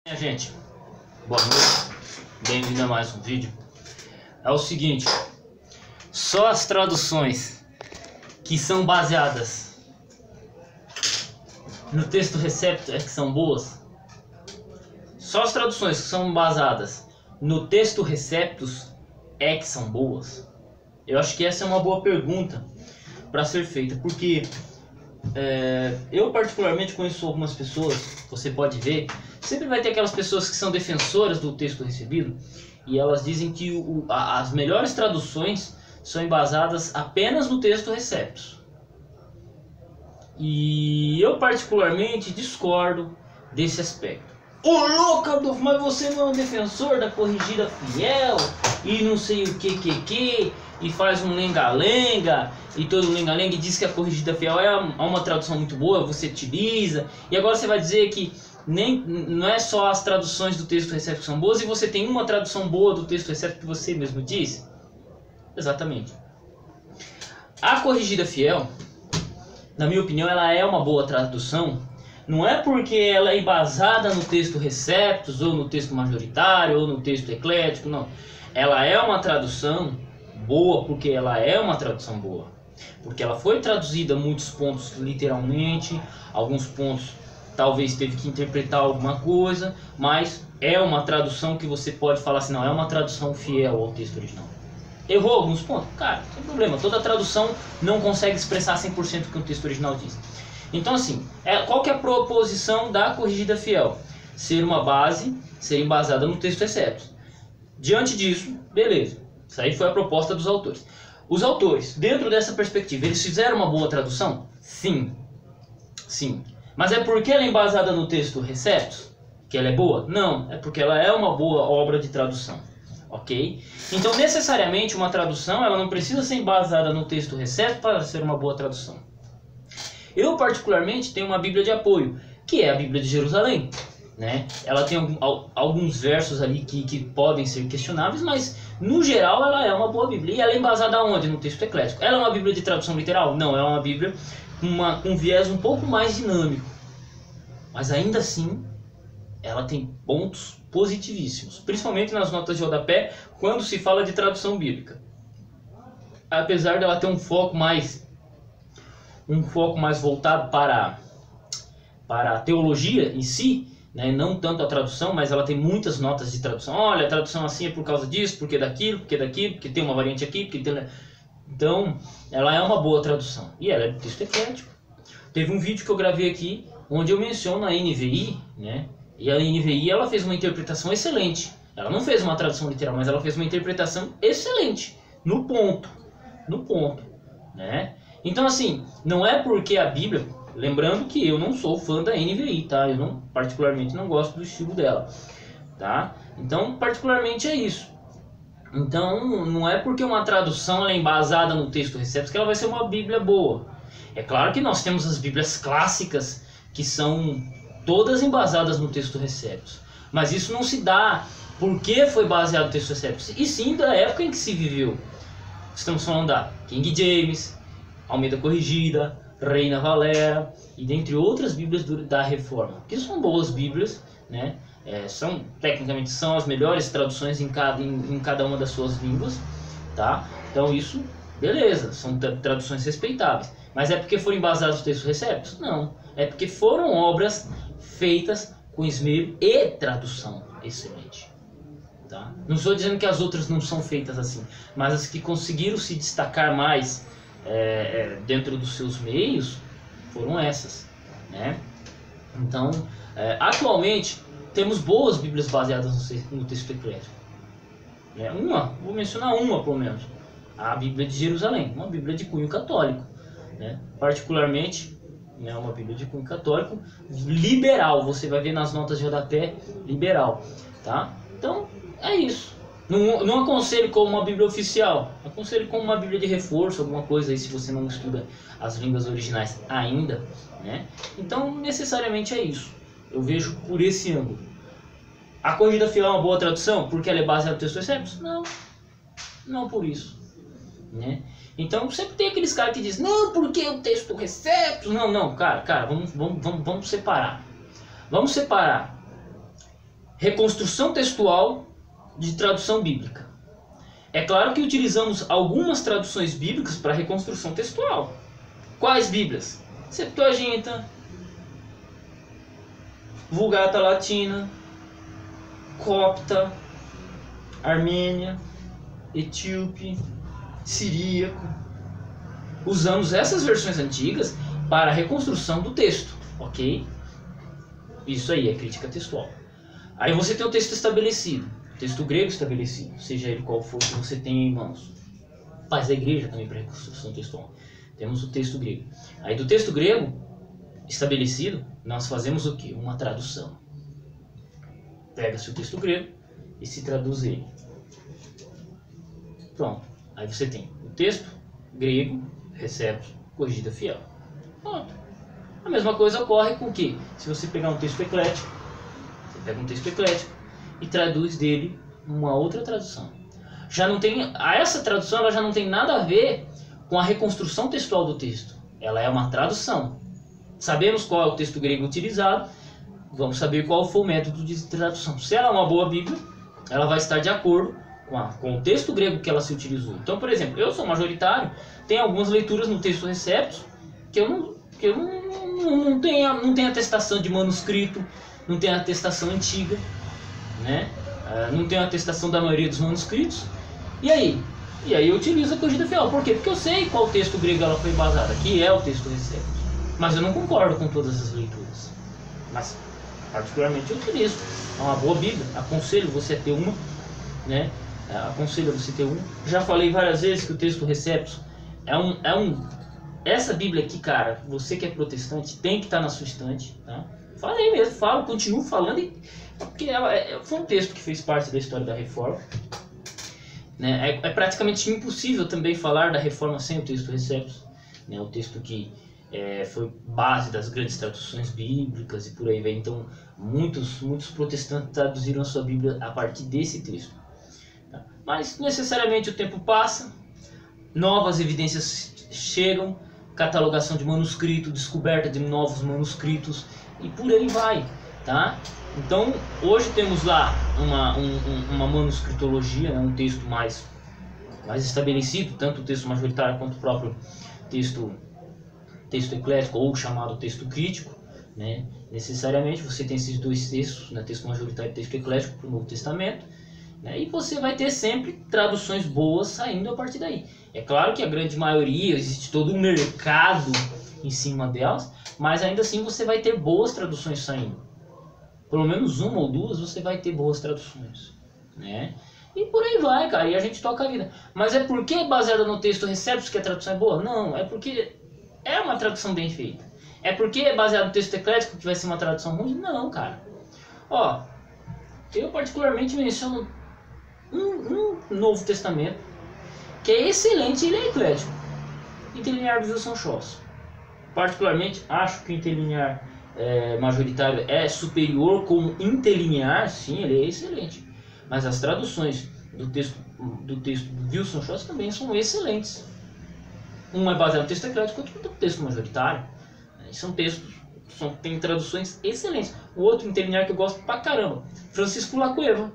Minha gente, boa noite, bem-vindo a mais um vídeo. É o seguinte, só as traduções que são baseadas no texto recepto é que são boas. Só as traduções que são baseadas no texto receptus é que são boas. Eu acho que essa é uma boa pergunta para ser feita, porque eu particularmente conheço algumas pessoas, você pode ver, sempre vai ter aquelas pessoas que são defensoras do texto recebido e elas dizem que as melhores traduções são embasadas apenas no texto receptus. E eu particularmente discordo desse aspecto. Ô louco, Adolfo, mas você não é um defensor da corrigida fiel e não sei o que e faz um lenga-lenga e todo lenga-lenga e diz que a corrigida fiel é uma tradução muito boa, você utiliza, e agora você vai dizer que não é só as traduções do texto recepto que são boas e você tem uma tradução boa do texto recepto que você mesmo disse? Exatamente. A corrigida fiel, na minha opinião, ela é uma boa tradução. Não é porque ela é embasada no texto receptus, ou no texto majoritário, ou no texto eclético, não. Ela é uma tradução boa porque ela é uma tradução boa. Porque ela foi traduzida muitos pontos literalmente, alguns pontos talvez teve que interpretar alguma coisa, mas é uma tradução que você pode falar assim, não, é uma tradução fiel ao texto original. Errou alguns pontos? Cara, sem problema, toda tradução não consegue expressar 100% o que o texto original diz. Então assim, qual que é a proposição da corrigida fiel? Ser uma base, ser embasada no texto receptus. Diante disso, beleza, isso aí foi a proposta dos autores. Os autores, dentro dessa perspectiva, eles fizeram uma boa tradução? Sim, sim. Mas é porque ela é embasada no texto receptus que ela é boa? Não, é porque ela é uma boa obra de tradução. Ok? Então necessariamente uma tradução ela não precisa ser embasada no texto receptus para ser uma boa tradução. Eu particularmente tenho uma Bíblia de apoio, que é a Bíblia de Jerusalém, né? Ela tem alguns versos ali que podem ser questionáveis, mas no geral ela é uma boa Bíblia. E ela é embasada onde? No texto eclético. Ela é uma Bíblia de tradução literal? Não, é uma Bíblia com um viés um pouco mais dinâmico. Mas ainda assim, ela tem pontos positivíssimos, principalmente nas notas de rodapé, quando se fala de tradução bíblica. Apesar dela ter um foco mais voltado para a teologia em si, né? Não tanto a tradução, mas ela tem muitas notas de tradução. Olha, a tradução assim é por causa disso, porque daquilo, porque tem uma variante aqui, porque tem... Então, ela é uma boa tradução. E ela é do texto eclético. Teve um vídeo que eu gravei aqui, onde eu menciono a NVI, né? E a NVI ela fez uma interpretação excelente. Ela não fez uma tradução literal, mas ela fez uma interpretação excelente, no ponto, né? Então assim, não é porque a Bíblia, lembrando que eu não sou fã da NVI, tá? Eu particularmente não gosto do estilo dela, tá? Então particularmente é isso. Então não é porque uma tradução ela é embasada no texto receptus que ela vai ser uma Bíblia boa. É claro que nós temos as Bíblias clássicas que são todas embasadas no texto receptus, mas isso não se dá porque foi baseado no texto receptus, e sim da época em que se viveu. Estamos falando da King James, Almeida Corrigida, Reina Valera e dentre outras Bíblias da Reforma, que são boas Bíblias, né? Tecnicamente são as melhores traduções em cada uma das suas línguas, tá? Então isso, beleza, são traduções respeitáveis. Mas é porque foram embasadas no texto receptus? Não, é porque foram obras feitas com esmero e tradução excelente. Tá? Não estou dizendo que as outras não são feitas assim, mas as que conseguiram se destacar mais dentro dos seus meios foram essas, né? Então, atualmente temos boas Bíblias baseadas no texto eclético. Vou mencionar uma pelo menos, a Bíblia de Jerusalém, uma Bíblia de cunho católico, né? Particularmente, né, uma Bíblia de cunho católico liberal, você vai ver nas notas de rodapé liberal, tá? Então é isso. Não aconselho como uma Bíblia oficial, aconselho como uma Bíblia de reforço, alguma coisa aí se você não estuda as línguas originais ainda, né? Então necessariamente é isso, eu vejo por esse ângulo. A corrigida fiel é uma boa tradução porque ela é baseada no texto receptus? Não por isso, né? Então sempre tem aqueles caras que dizem, não, porque o texto receptus, cara, vamos separar. Vamos separar reconstrução textual de tradução bíblica. É claro que utilizamos algumas traduções bíblicas para reconstrução textual. Quais Bíblias? Septuaginta, Vulgata Latina, Copta, Armênia, Etíope, Siríaco. Usamos essas versões antigas para a reconstrução do texto, ok? Isso aí é crítica textual. Aí você tem o texto estabelecido, texto grego estabelecido, seja ele qual for que você tenha em mãos. Paz da igreja também para reconstrução textual. Temos o texto grego. Aí do texto grego estabelecido, nós fazemos o quê? Uma tradução. Pega-se o texto grego e se traduz ele. Pronto. Aí você tem o texto grego, recebe corrigida fiel. Pronto. A mesma coisa ocorre com o quê? Se você pegar um texto eclético, você pega um texto eclético e traduz dele uma outra tradução. Já não tem, essa tradução ela já não tem nada a ver com a reconstrução textual do texto. Ela é uma tradução. Sabemos qual é o texto grego utilizado, vamos saber qual foi o método de tradução. Se ela é uma boa Bíblia, ela vai estar de acordo com o texto grego que ela se utilizou. Então, por exemplo, eu sou majoritário, tem algumas leituras no texto Receptus que eu não tenho atestação de manuscrito, não tenho atestação antiga, né? Não tenho atestação da maioria dos manuscritos. E aí eu utilizo a corrigida fiel. Por quê? Porque eu sei qual texto grego ela foi embasada, que é o texto Receptus. Mas eu não concordo com todas as leituras. Mas, particularmente, eu utilizo. É uma boa Bíblia. Aconselho você a ter uma, né? Aconselho você a ter uma. Já falei várias vezes que o texto Receptus essa Bíblia aqui, cara, você que é protestante, tem que estar na sua estante, tá? Falei mesmo, continuo falando, porque foi um texto que fez parte da história da Reforma. Né? É praticamente impossível também falar da Reforma sem o texto Receptus, né? O texto que foi base das grandes traduções bíblicas e por aí vai. Então, muitos protestantes traduziram a sua Bíblia a partir desse texto. Tá? Mas, necessariamente, o tempo passa, novas evidências chegam, catalogação de manuscrito, descoberta de novos manuscritos e por aí vai, tá? Então, hoje temos lá uma manuscritologia, né? Um texto mais estabelecido, tanto o texto majoritário quanto o próprio texto eclético ou chamado texto crítico, né? Necessariamente você tem esses dois textos, né? Texto majoritário e texto eclético para o Novo Testamento, né? E você vai ter sempre traduções boas saindo a partir daí. É claro que a grande maioria, existe todo um mercado em cima delas, mas ainda assim você vai ter boas traduções saindo. Pelo menos uma ou duas você vai ter boas traduções, né? E por aí vai, cara, e a gente toca a vida. Mas é porque é baseada no texto Receptus que a tradução é boa? Não, é porque é uma tradução bem feita. É porque é baseado no texto eclético que vai ser uma tradução ruim? Não, cara. Ó, eu particularmente menciono um Novo Testamento que é excelente e ele é eclético. Interlinear do Wilson Schoss. Particularmente acho que o interlinear majoritário é superior como interlinear, sim, ele é excelente. Mas as traduções do texto do Wilson Schoss também são excelentes. Um é baseado no texto eclético, outro no texto majoritário. São textos, tem traduções excelentes. O outro interlinear que eu gosto pra caramba, Francisco Lacueva.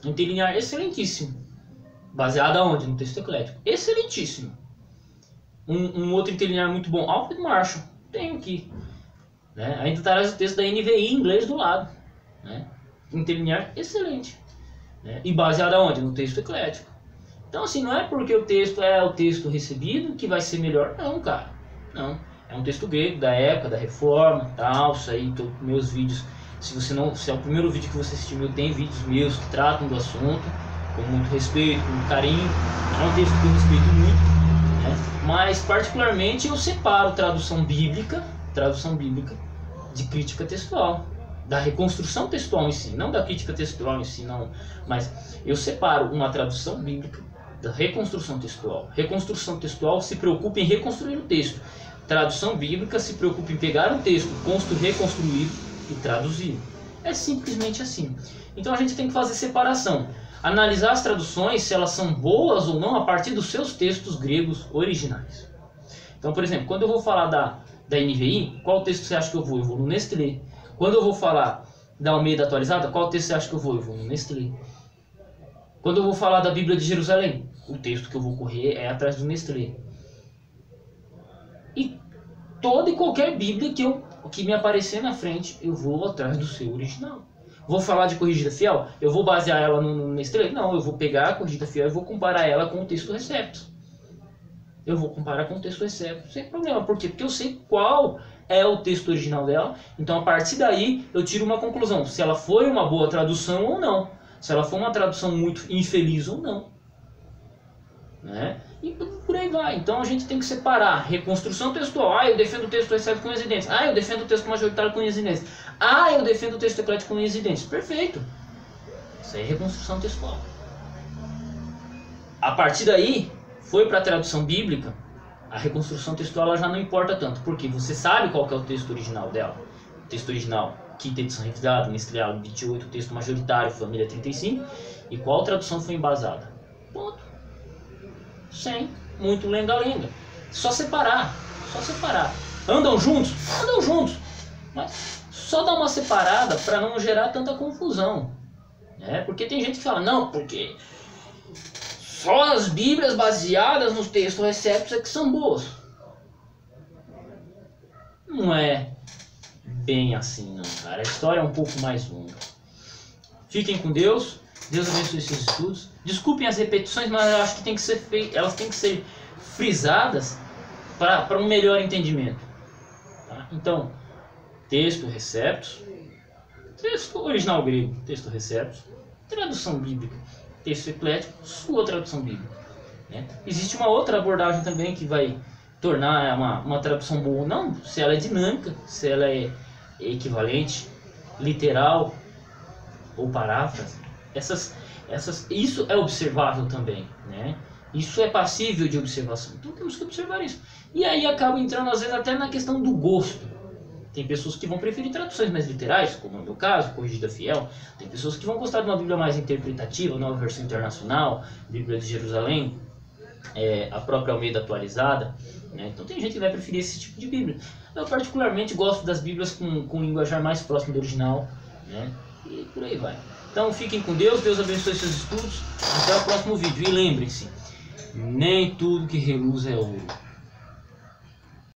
Interlinear excelentíssimo. Baseado aonde? No texto eclético. Excelentíssimo. Um outro interlinear muito bom, Alfred Marshall. Tenho aqui. Né? Ainda traz o texto da NVI em inglês do lado. Né? Interlinear excelente. Né? E baseado aonde? No texto eclético. Então assim, não é porque o texto é o texto recebido que vai ser melhor. Não, cara. Não. É um texto grego da época, da Reforma, tal. Isso aí, meus vídeos. Se é o primeiro vídeo que você assistiu, eu tenho vídeos meus que tratam do assunto com muito respeito, com muito carinho. É um texto que eu respeito muito, né? Mas particularmente eu separo tradução bíblica de crítica textual, da reconstrução textual em si, não da crítica textual em si, não. Mas eu separo uma tradução bíblica da reconstrução textual. Reconstrução textual se preocupa em reconstruir o texto. Tradução bíblica se preocupa em pegar o texto reconstruído e traduzir. É simplesmente assim. Então a gente tem que fazer separação. Analisar as traduções, se elas são boas ou não, a partir dos seus textos gregos originais. Então, por exemplo, quando eu vou falar da NVI, qual texto você acha que eu vou? Eu vou no Nestlé. Quando eu vou falar da Almeida atualizada, qual texto você acha que eu vou? Eu vou no Nestlé. Quando eu vou falar da Bíblia de Jerusalém, o texto que eu vou correr é atrás do Nestlé. E toda e qualquer Bíblia que me aparecer na frente, eu vou atrás do seu original. Vou falar de Corrigida Fiel? Eu vou basear ela no Nestlé? Não, eu vou pegar a Corrigida Fiel e vou comparar ela com o texto Receptus. Eu vou comparar com o texto Receptus, sem problema. Por quê? Porque eu sei qual é o texto original dela. Então, a partir daí, eu tiro uma conclusão. Se ela foi uma boa tradução ou não. Se ela foi uma tradução muito infeliz ou não. Né? E por aí vai. Então, a gente tem que separar reconstrução textual. Ah, eu defendo o texto Receptus com residência. Ah, eu defendo o texto majoritário com residência. Ah, eu defendo o texto eclético com residência. Perfeito. Isso aí é reconstrução textual. A partir daí, foi para a tradução bíblica, a reconstrução textual ela já não importa tanto, porque você sabe qual que é o texto original dela. O texto original, quinta edição revisada, Nestlé 28, texto majoritário, família 35, e qual tradução foi embasada. Ponto. Sem muito lenga-lenga. Só separar, só separar. Andam juntos? Andam juntos. Mas só dá uma separada para não gerar tanta confusão. Né? Porque tem gente que fala, não, porque só as Bíblias baseadas nos textos Receptus é que são boas. Não é bem assim, não, cara. A história é um pouco mais longa. Fiquem com Deus. Deus abençoe seus estudos. Desculpem as repetições, mas eu acho que tem que ser elas têm que ser frisadas para um melhor entendimento. Tá? Então, texto Receptus, texto original grego, texto Receptus, tradução bíblica, texto eclético, sua tradução bíblica. Né? Existe uma outra abordagem também que vai tornar uma tradução boa ou não, se ela é dinâmica, se ela é equivalente, literal ou paráfrase. Isso é observável também, né? Isso é passível de observação. Então temos que observar isso. E aí acaba entrando às vezes até na questão do gosto. Tem pessoas que vão preferir traduções mais literais, como no meu caso, Corrigida Fiel. Tem pessoas que vão gostar de uma Bíblia mais interpretativa, nova versão internacional, Bíblia de Jerusalém, a própria Almeida atualizada. Né? Então tem gente que vai preferir esse tipo de Bíblia. Eu particularmente gosto das Bíblias com linguajar mais próximo do original. Né? E por aí vai. Então fiquem com Deus, Deus abençoe seus estudos. Até o próximo vídeo. E lembrem-se, nem tudo que reluz é ouro.